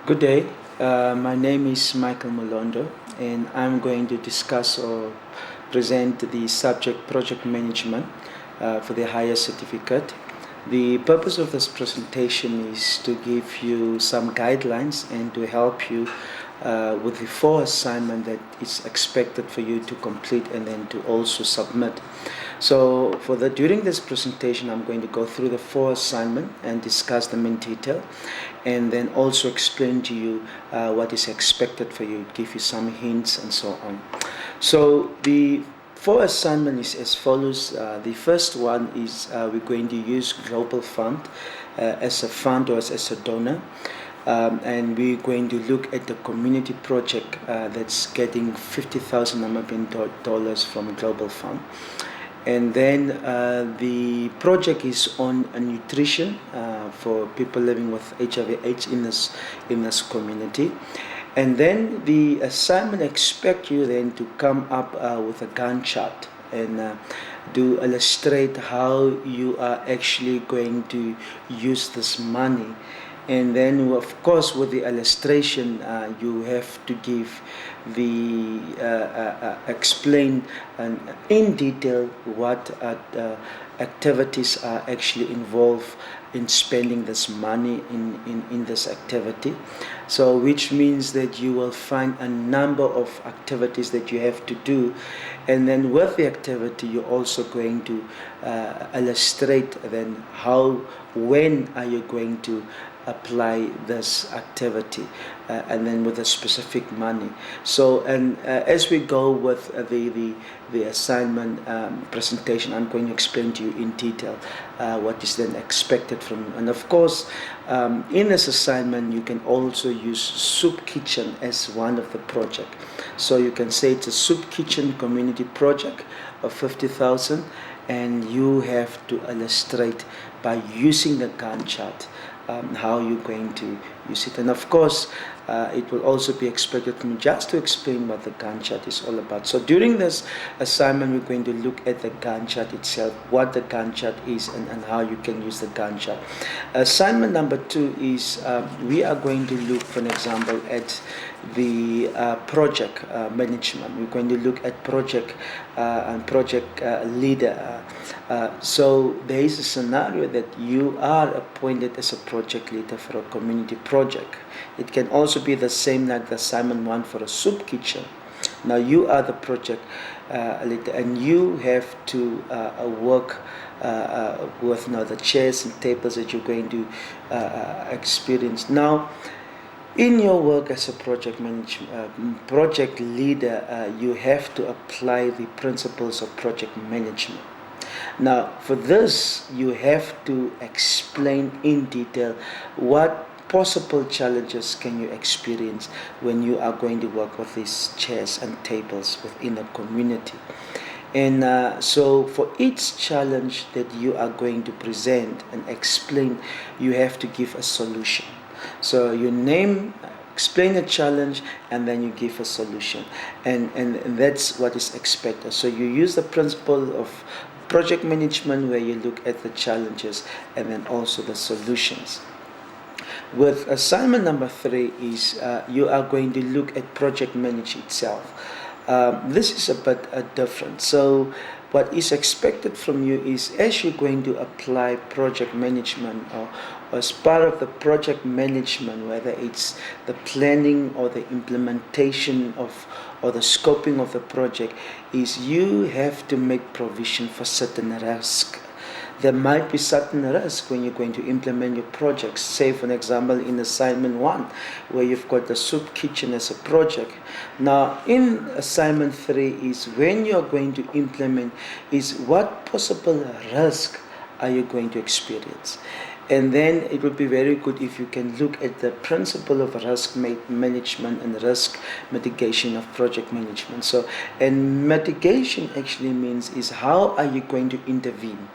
Good day. My name is Michael Molondo, and I'm going to discuss or present the subject project management for the higher certificate. The purpose of this presentation is to give you some guidelines and to help you with the 4 assignment that is expected for you to complete and then to also submit. So during this presentation, I'm going to go through the 4 assignment and discuss them in detail, and then also explain to you what is expected for you, give you some hints and so on. So the 4 assignment is as follows. The first one is we're going to use Global Fund as a fund or as a donor. And we're going to look at the community project that's getting $50,000 from Global Fund. And then the project is on nutrition for people living with HIV/AIDS in this community. And then the assignment expects you then to come up with a Gantt chart and to illustrate how you are actually going to use this money. And then, of course, with the illustration, you have to give the explain in detail what activities are actually involved in spending this money in this activity. So which means that you will find a number of activities that you have to do, and then with the activity you're also going to illustrate then when are you going to apply this activity and then with a specific money. So as we go with the assignment presentation, I'm going to explain to you in detail what is then expected from you. And of course, in this assignment you can also use soup kitchen as one of the project. So you can say it's a soup kitchen community project of 50,000, and you have to illustrate by using the Gantt chart how you're going to use it. And of course, it will also be expected from you just to explain what the Gantt chart is all about. So during this assignment, we're going to look at the Gantt chart itself, what the Gantt chart is, and how you can use the Gantt chart. Assignment number 2 is we are going to look, for an example, at the project management. We're going to look at project and project leader. So there is a scenario that you are appointed as a project leader for a community project. It can also be the same like the assignment 1 for a soup kitchen. Now you are the project leader, and you have to work with the chairs and tables that you're going to experience. Now, in your work as a project leader, you have to apply the principles of project management. Now, for this, you have to explain in detail what possible challenges can you experience when you are going to work with these chairs and tables within a community. And so for each challenge that you are going to present and explain, you have to give a solution. So you explain a challenge, and then you give a solution. And that's what is expected. So you use the principle of project management where you look at the challenges and then also the solutions. With assignment number 3 is you are going to look at project management itself. This is a bit different. So what is expected from you is, as you're going to apply project management or as part of the project management, whether it's the planning or the implementation or the scoping of the project, is you have to make provision for certain risk. There might be certain risk when you're going to implement your projects. Say, for example, in assignment 1, where you've got the soup kitchen as a project. Now, in assignment 3 is when you're going to implement is what possible risk are you going to experience. And then it would be very good if you can look at the principle of risk management and risk mitigation of project management. So, and mitigation actually means is how are you going to intervene?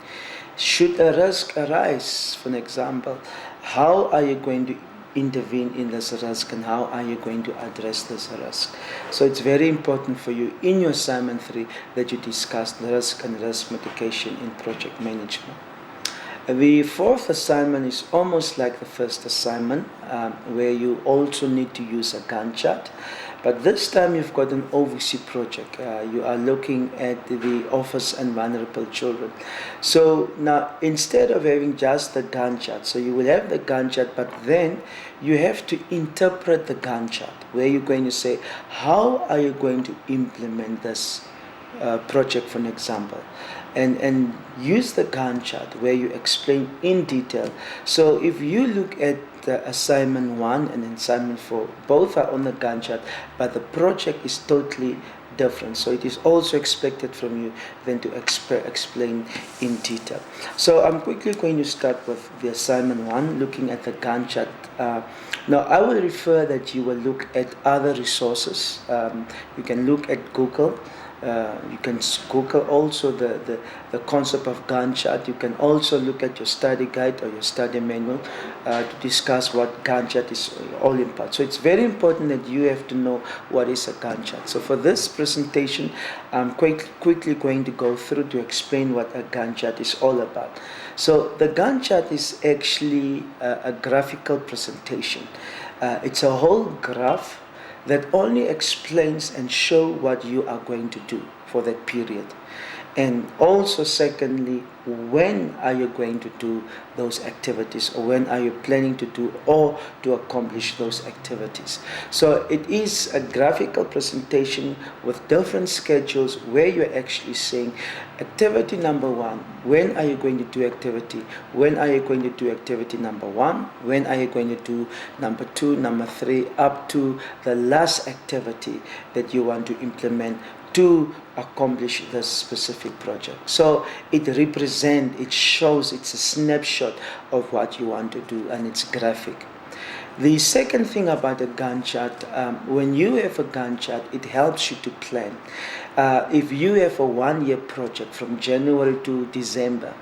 Should a risk arise, for example, how are you going to intervene in this risk, and how are you going to address this risk? So it's very important for you in your assignment 3 that you discuss the risk and risk mitigation in project management. The fourth assignment is almost like the first assignment, where you also need to use a Gantt chart. But this time you've got an OVC project. You are looking at the orphans and vulnerable children. So now, instead of having just the Gantt chart, so you will have the Gantt chart, but then you have to interpret the Gantt chart, where you're going to say, how are you going to implement this project, for an example, and use the Gantt chart where you explain in detail. So if you look at the assignment 1 and assignment 4, both are on the Gantt chart, but the project is totally different. So it is also expected from you then to explain in detail. So I'm quickly going to start with the assignment 1, looking at the Gantt chart. Now I will refer that you will look at other resources. You can look at Google. You can Google also the concept of Gantt chart. You can also look at your study guide or your study manual to discuss what Gantt chart is all about. So it's very important that you have to know what is a Gantt chart. So for this presentation, I'm quite quickly going to go through to explain what a Gantt chart is all about. So the Gantt chart is actually a graphical presentation. It's a whole graph that only explains and show what you are going to do for that period. And also, secondly, when are you going to do those activities, or when are you planning to do or to accomplish those activities. So it is a graphical presentation with different schedules where you're actually saying activity number 1, when are you going to do activity, when are you going to do activity number 1, when are you going to do number 2, number 3, up to the last activity that you want to implement to accomplish this specific project. So it represents, it shows, it's a snapshot of what you want to do, and it's graphic. The second thing about a Gantt chart, when you have a Gantt chart, it helps you to plan. If you have a 1-year project from January to December,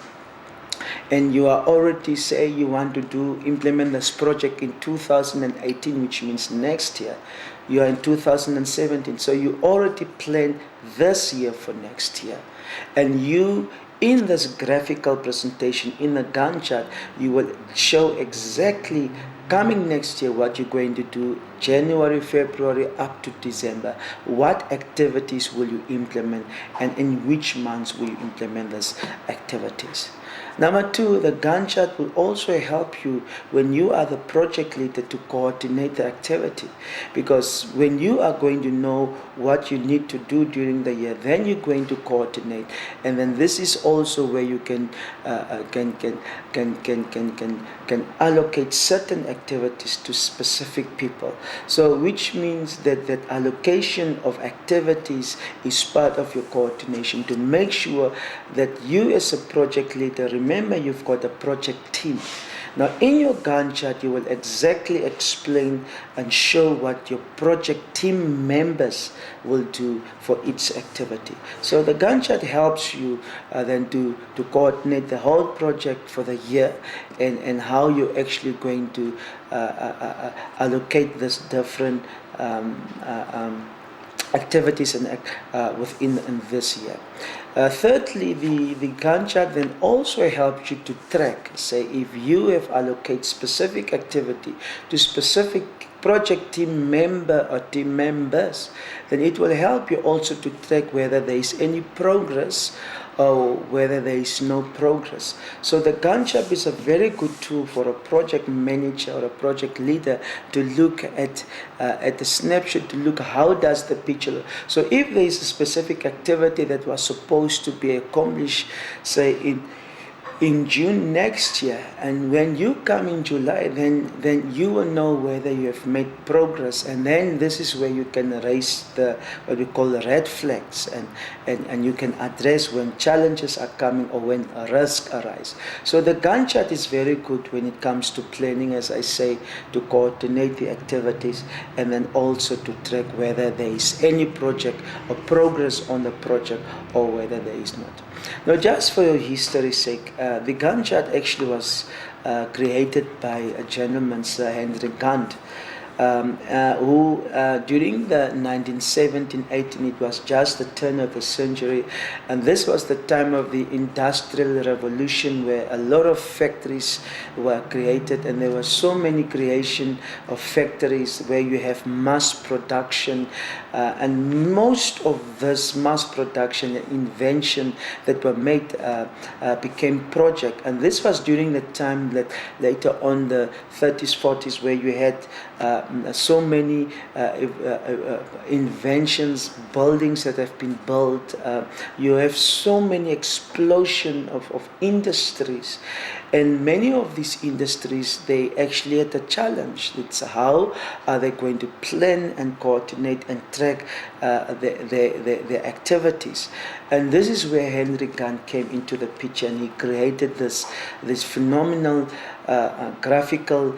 and you are already say you want to implement this project in 2018, which means next year, you are in 2017, so you already plan this year for next year. And you, in this graphical presentation, in the Gantt chart, you will show exactly coming next year what you're going to do, January, February, up to December. What activities will you implement, and in which months will you implement these activities? Number 2, the Gantt chart will also help you when you are the project leader to coordinate the activity. Because when you are going to know what you need to do during the year, then you're going to coordinate. And then this is also where you can allocate certain activities to specific people. So which means that that allocation of activities is part of your coordination to make sure that you as a project leader, remember you've got a project team. Now in your Gantt chart, you will exactly explain and show what your project team members will do for each activity. So the Gantt chart helps you then to coordinate the whole project for the year, and how you're actually going to allocate this different activities and within this year. Thirdly, the Gantt chart then also helps you to track. Say if you have allocated specific activity to specific project team member or team members, then it will help you also to track whether there is any progress or whether there is no progress. So the Gantt chart is a very good tool for a project manager or a project leader to look at the snapshot, to look how does the picture look. So if there is a specific activity that was supposed to be accomplished, say in June next year, and when you come in July, then you will know whether you have made progress, and then this is where you can raise the what we call the red flags, and you can address when challenges are coming or when a risk arise. So the Gantt chart is very good when it comes to planning, as I say, to coordinate the activities, and then also to track whether there is any project or progress on the project or whether there is not. Now, just for your history's sake, the Gantt chart actually was created by a gentleman, Sir Henry Gantt. who during the 1917-18, it was just the turn of the century, and this was the time of the Industrial Revolution, where a lot of factories were created, and there were so many creation of factories where you have mass production, and most of this mass production and invention that were made became project. And this was during the time that later on, the 30s, 40s, where you had so many inventions, buildings that have been built. You have so many explosion of industries, and many of these industries, they actually had a challenge. It's how are they going to plan and coordinate and track their activities. And this is where Henry Gantt came into the picture, and he created this phenomenal graphical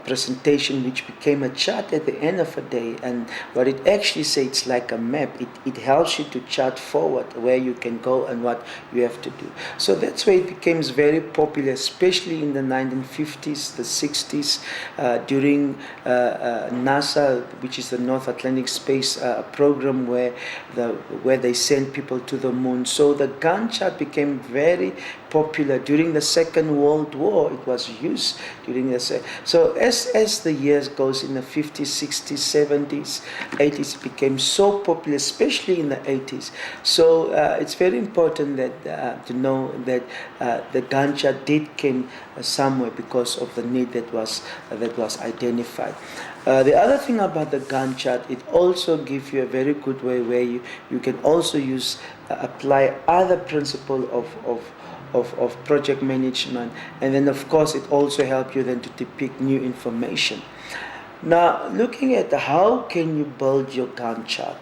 presentation, which became a chart at the end of a day. And what it actually says, it's like a map. It helps you to chart forward where you can go and what you have to do. So that's where it became very popular, especially in the 1950s, the 60s, during NASA, which is the North Atlantic Space Program, where they send people to the moon. So the Gantt chart became very popular during the Second World War. It was used during the so as the years goes, in the 50s, 60s, 70s, 80s, it became so popular, especially in the 80s. So it's very important that to know that the Gantt chart did came somewhere because of the need that was identified. The other thing about the Gantt chart, it also gives you a very good way where you can also use apply other principle of project management, and then of course it also helps you then to depict new information. Now, looking at how can you build your Gantt chart,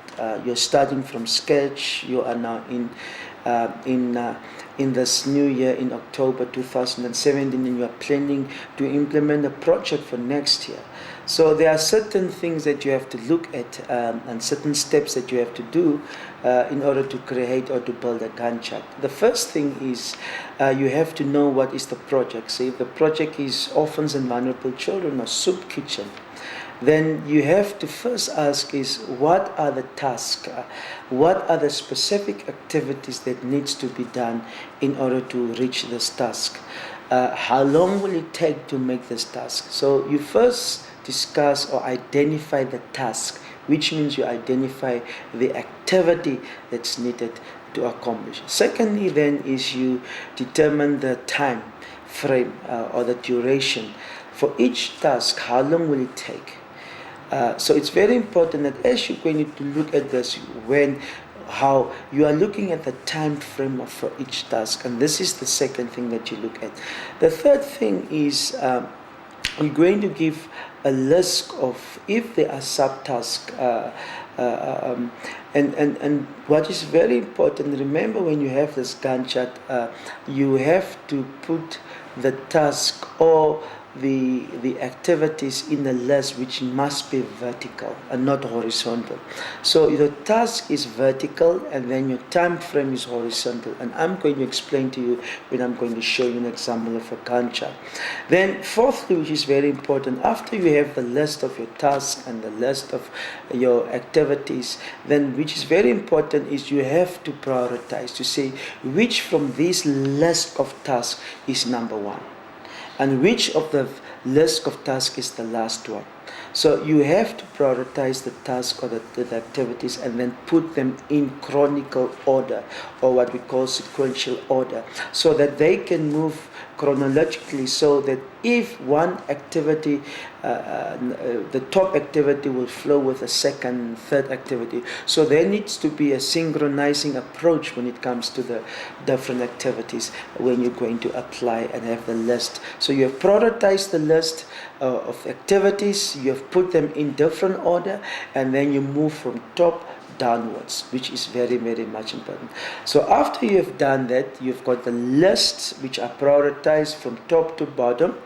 you're starting from sketch. You are now in this new year, in October 2017, and you are planning to implement a project for next year. So there are certain things that you have to look at, and certain steps that you have to do in order to create or to build a Gantt chart. The first thing is you have to know what is the project. So if the project is orphans and vulnerable children or soup kitchen, then you have to first ask is, what are the tasks? What are the specific activities that needs to be done in order to reach this task? How long will it take to make this task? So you first discuss or identify the task, which means you identify the activity that's needed to accomplish. Secondly, then, is you determine the time frame or the duration for each task. How long will it take? So it's very important that as you're going to look at this, how you are looking at the time frame for each task, and this is the second thing that you look at. The third thing is you're going to give a list of if there are subtasks, and what is very important, remember when you have this Gantt chart, you have to put the task or the activities in the list, which must be vertical and not horizontal. So the task is vertical, and then your time frame is horizontal, and I'm going to explain to you when I'm going to show you an example of a Gantt chart. Then fourthly, which is very important, after you have the list of your tasks and the list of your activities, then which is very important is you have to prioritize, to say which from this list of tasks is number one, and which of the list of tasks is the last one. So you have to prioritize the task or the activities, and then put them in chronicle order, or what we call sequential order, so that they can move chronologically, so that if one activity, the top activity will flow with a second, third activity. So there needs to be a synchronizing approach when it comes to the different activities when you're going to apply and have the list. So you have prioritized the list of activities, you have put them in different order, and then you move from top downwards, which is very, very much important. So after you have done that, you've got the lists which are prioritized from top to bottom.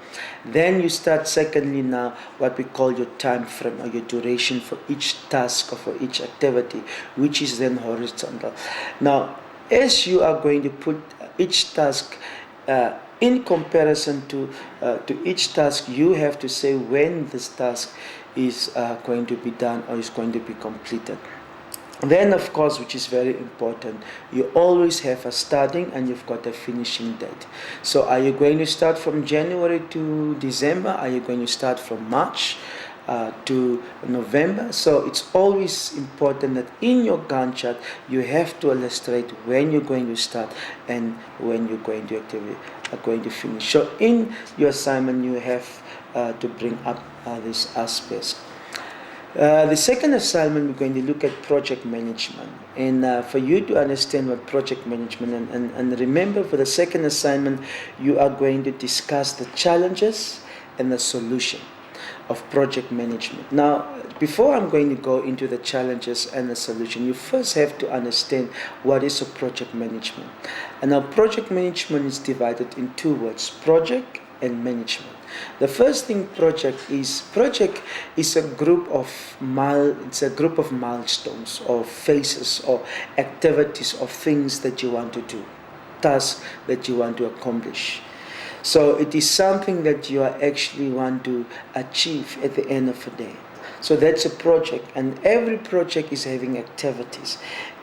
Then you start, secondly, now what we call your time frame or your duration for each task or for each activity, which is then horizontal. Now, as you are going to put each task in comparison to each task, you have to say when this task is going to be done or is going to be completed. Then, of course, which is very important, you always have a starting and you've got a finishing date. So are you going to start from January to December? Are you going to start from March to November? So it's always important that in your Gantt chart you have to illustrate when you're going to start and when you're going to finish. So in your assignment you have to bring up these aspects. The second assignment, we're going to look at project management. And for you to understand what project management, and remember, for the second assignment, you are going to discuss the challenges and the solution of project management. Now, before I'm going to go into the challenges and the solution, you first have to understand what is a project management. And now, project management is divided in two words: project and management. The first thing, project is a group of milestones or phases or activities or things that you want to do, tasks that you want to accomplish. So it is something that you actually want to achieve at the end of the day. So that's a project, and every project is having activities.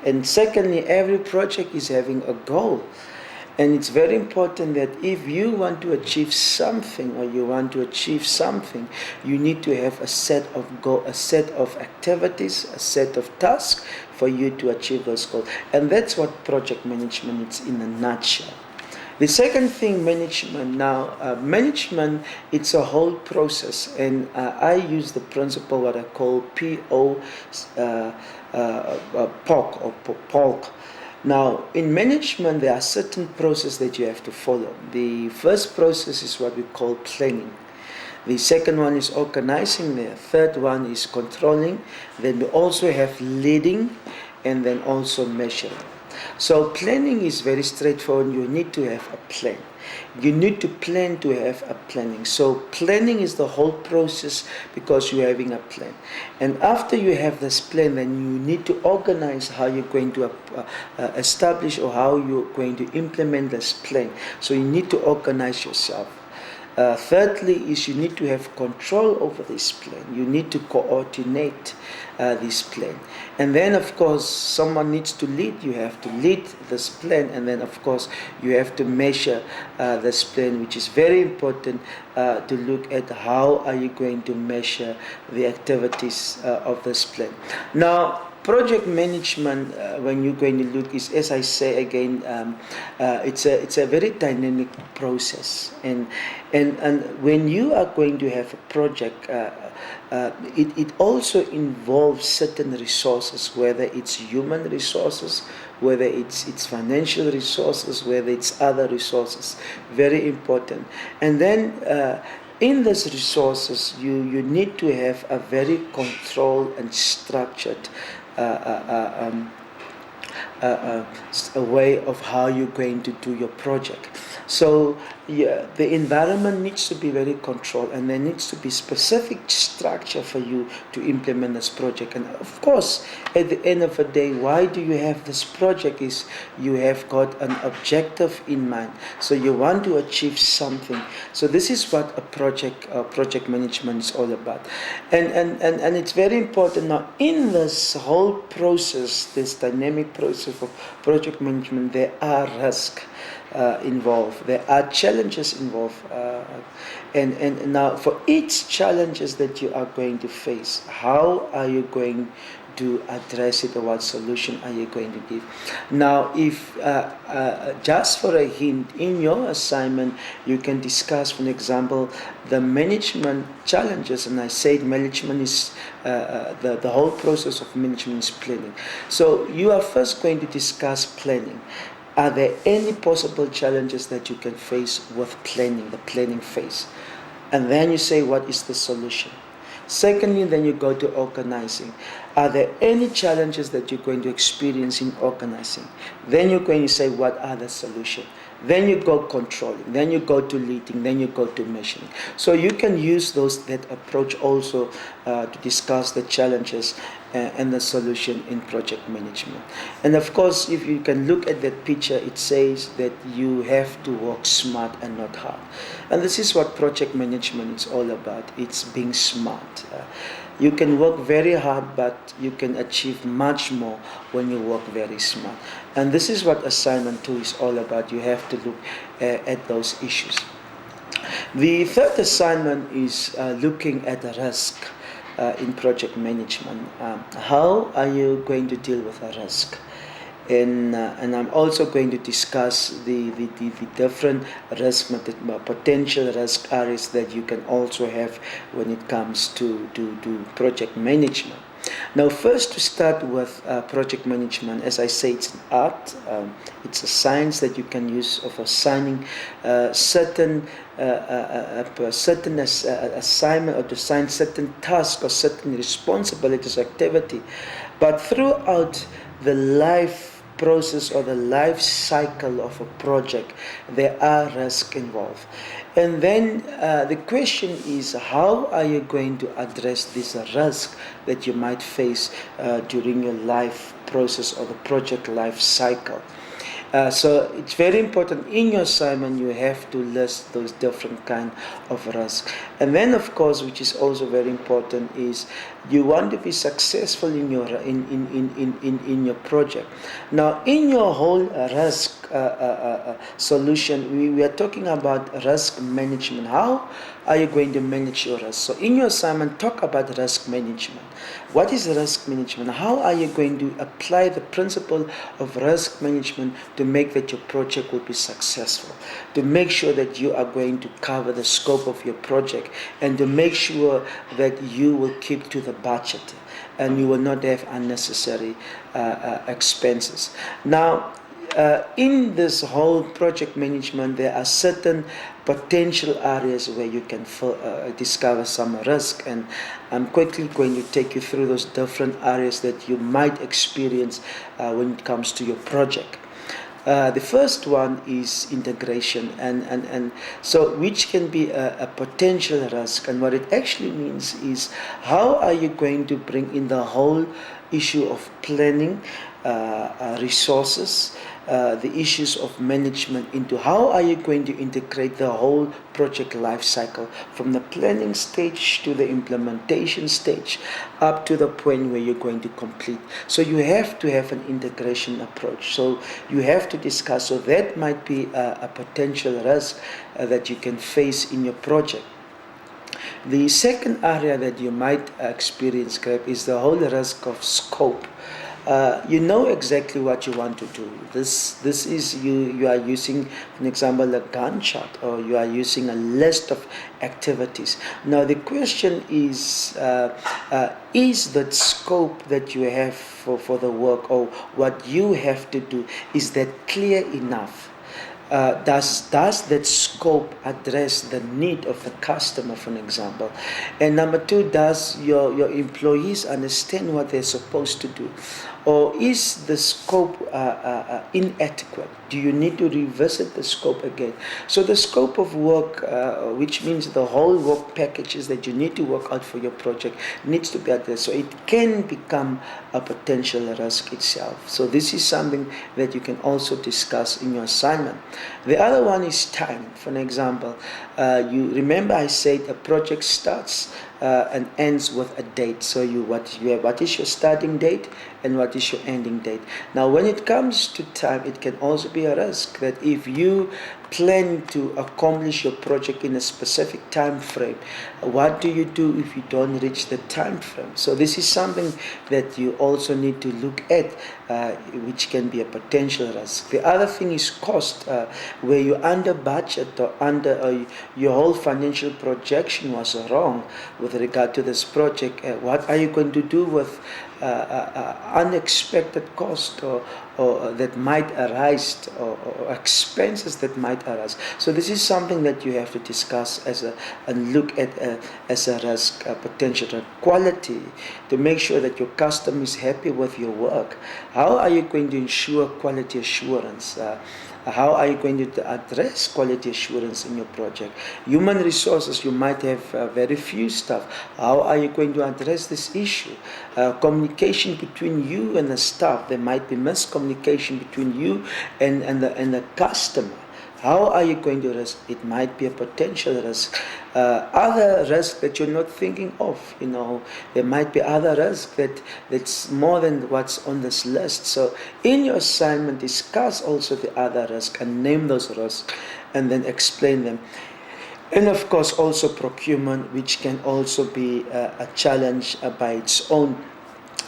And secondly, every project is having a goal. And it's very important that if you want to achieve something or you want to achieve something, you need to have a set of activities, a set of tasks for you to achieve those goals. And that's what project management is in a nutshell. The second thing, management. Now, management, it's a whole process, and I use the principle what I call POC. Now, in management, there are certain processes that you have to follow. The first process is what we call planning. The second one is organizing. The third one is controlling. Then we also have leading, and then also measuring. So planning is very straightforward. You need to have a plan. You need to plan to have a planning. So planning is the whole process because you're having a plan. And after you have this plan, then you need to organize how you're going to establish or how you're going to implement this plan. So you need to organize yourself. Thirdly is you need to have control over this plan. You need to coordinate this plan. And then, of course, someone needs to lead. You have to lead this plan. And then, of course, you have to measure this plan, which is very important to look at how are you going to measure the activities of this plan. Now, project management, when you're going to look, is, as I say again, it's a very dynamic process, and when you are going to have a project, it also involves certain resources, whether it's human resources, whether it's financial resources, whether it's other resources. Very important. And then in these resources, you need to have a very controlled and structured a way of how you're going to do your project. So the environment needs to be very controlled, and there needs to be specific structure for you to implement this project. And of course, at the end of the day, why do you have this project? Is you have got an objective in mind. So you want to achieve something. So this is what a project management is all about. And it's very important. Now, in this whole process, this dynamic process of project management, there are risks involved. There are challenges involved, and now for each challenges that you are going to face, how are you going to address it, or what solution are you going to give? Now, if just for a hint, in your assignment you can discuss, for example, the management challenges, and I said management is the whole process of management is planning. So you are first going to discuss planning. Are there any possible challenges that you can face with planning, the planning phase? And then you say, what is the solution? Secondly, then you go to organizing. Are there any challenges that you're going to experience in organizing? Then you're going to say, what are the solutions? Then you go controlling, then you go to leading, then you go to measuring. So you can use that approach also to discuss the challenges and the solution in project management. And of course, if you can look at that picture, it says that you have to work smart and not hard. And this is what project management is all about. It's being smart. You can work very hard, but you can achieve much more when you work very smart. And this is what assignment 2 is all about. You have to look at those issues. The third assignment is looking at the risk in project management. How are you going to deal with a risk? And I'm also going to discuss the different risk, potential risk areas that you can also have when it comes to project management. Now, first to start with project management, as I say, it's an art. It's a science that you can use of assigning certain assignment, or to assign certain tasks or certain responsibilities, activity. But throughout the life process or the life cycle of a project, there are risks involved. And then the question is, how are you going to address this risk that you might face during your life process or the project life cycle? So it's very important in your assignment you have to list those different kind of risks. And then of course, which is also very important, is you want to be successful in your in your project. Now in your whole risk solution, we are talking about risk management. How are you going to manage your risk? So in your assignment, talk about risk management. What is risk management? How are you going to apply the principle of risk management to make that your project will be successful, to make sure that you are going to cover the scope of your project, and to make sure that you will keep to the budget and you will not have unnecessary expenses. Now, in this whole project management, there are certain potential areas where you can discover some risk, and I'm quickly going to take you through those different areas that you might experience when it comes to your project. The first one is integration, and so which can be a potential risk, and what it actually means is how are you going to bring in the whole issue of planning, resources, the issues of management into how are you going to integrate the whole project life cycle from the planning stage to the implementation stage up to the point where you're going to complete. So you have to have an integration approach. So you have to discuss. So that might be a potential risk that you can face in your project. The second area that you might experience, Greg, is the whole risk of scope. You know exactly what you want to do. This is you are using, for example, a Gantt chart, or you are using a list of activities. Now the question is that scope that you have for the work, or what you have to do, is that clear enough? Does that scope address the need of the customer, for an example? And number two, does your employees understand what they're supposed to do? Or is the scope inadequate? Do you need to revisit the scope again? So the scope of work, which means the whole work packages that you need to work out for your project, needs to be addressed. So it can become a potential risk itself. So this is something that you can also discuss in your assignment. The other one is time. For an example, you remember I said a project starts and ends with a date. So what is your starting date and what is your ending date? Now when it comes to time, it can also be a risk that if you plan to accomplish your project in a specific time frame, what do you do if you don't reach the time frame? So this is something that you also need to look at, which can be a potential risk. The other thing is cost, where you're under budget or under your whole financial projection was wrong with regard to this project. What are you going to do with unexpected cost or that might arise, or expenses that might arise? So this is something that you have to discuss and look at as a risk potential. Quality, to make sure that your customer is happy with your work. How are you going to ensure quality assurance? How are you going to address quality assurance in your project? Human resources, you might have very few staff. How are you going to address this issue? communication between you and the staff. There might be miscommunication between you and the customer. How are you going to risk? It might be a potential risk. Other risk that you're not thinking of. There might be other risk that's more than what's on this list. So in your assignment, discuss also the other risk and name those risks and then explain them. And of course also procurement, which can also be a challenge by its own.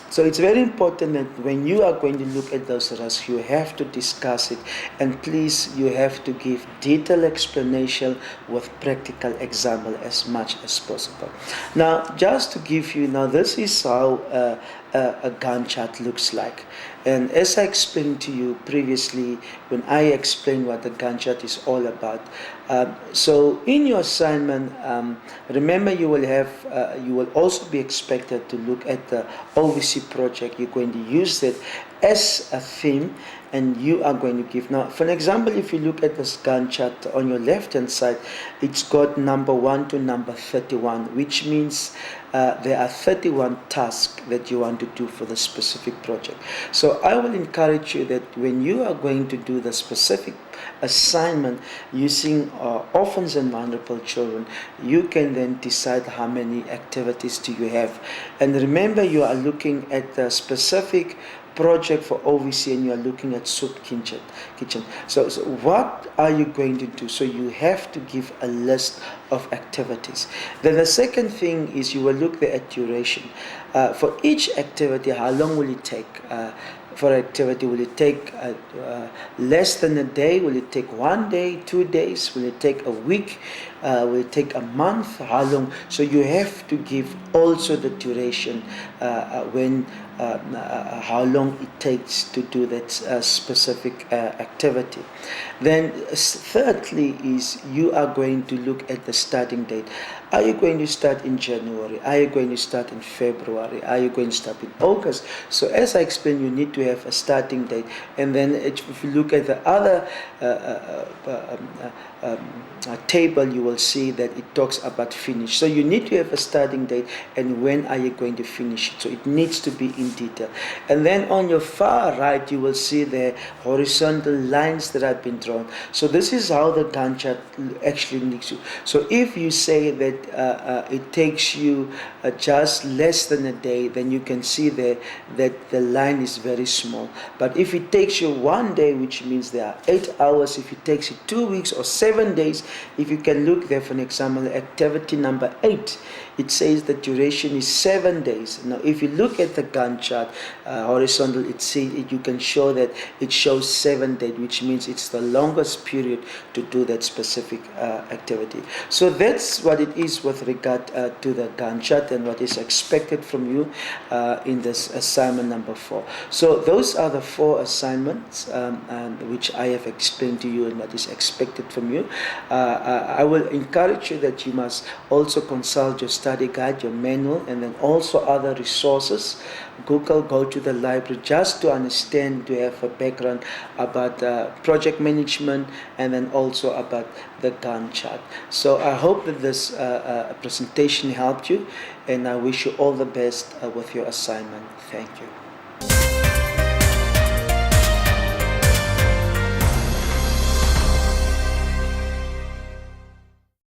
So it's very important that when you are going to look at those risks, you have to discuss it, and please, you have to give detailed explanation with practical example as much as possible. Now, just to give you, this is how a Gantt chart looks like. And as I explained to you previously, when I explained what the Gantt chart is all about, so in your assignment, remember you will also be expected to look at the OVC project. You're going to use it as a theme, and you are going to give. Now, for an example, if you look at this Gantt chart on your left-hand side, it's got number 1 to number 31, which means there are 31 tasks that you want to do for the specific project. So I will encourage you that when you are going to do the specific assignment using orphans and vulnerable children, you can then decide how many activities do you have. And remember, you are looking at the specific project for OVC, and you are looking at soup kitchen. So what are you going to do? So you have to give a list of activities. Then the second thing is you will look at duration. For each activity, how long will it take? For activity, will it take less than a day? Will it take 1 day, 2 days? Will it take a week? Will it take a month? How long? So you have to give also the duration how long it takes to do that specific activity. Then thirdly is you are going to look at the starting date. Are you going to start in January? Are you going to start in February? Are you going to start in August? So as I explained, you need to have a starting date. And then if you look at the other table, you will see that it talks about finish. So you need to have a starting date and when are you going to finish it. So it needs to be in detail. And then on your far right, you will see the horizontal lines that have been drawn. So this is how the Gantt chart actually needs you. So if you say that it takes you just less than a day, then you can see there that the line is very small. But if it takes you 1 day, which means there are 8 hours, if it takes you 2 weeks or 7 days, if you can look there, for an example, activity number 8, it says the duration is 7 days. Now, if you look at the Gantt chart, horizontal, you can show that it shows 7 days, which means it's the longest period to do that specific activity. So that's what it is with regard to the Gantt chart and what is expected from you in this assignment number 4. So those are the 4 assignments which I have explained to you and what is expected from you. I will encourage you that you must also consult your study guide, your manual, and then also other resources. Google, go to the library just to understand, to have a background about project management and then also about the Gantt chart. So I hope that this presentation helped you, and I wish you all the best with your assignment. Thank you.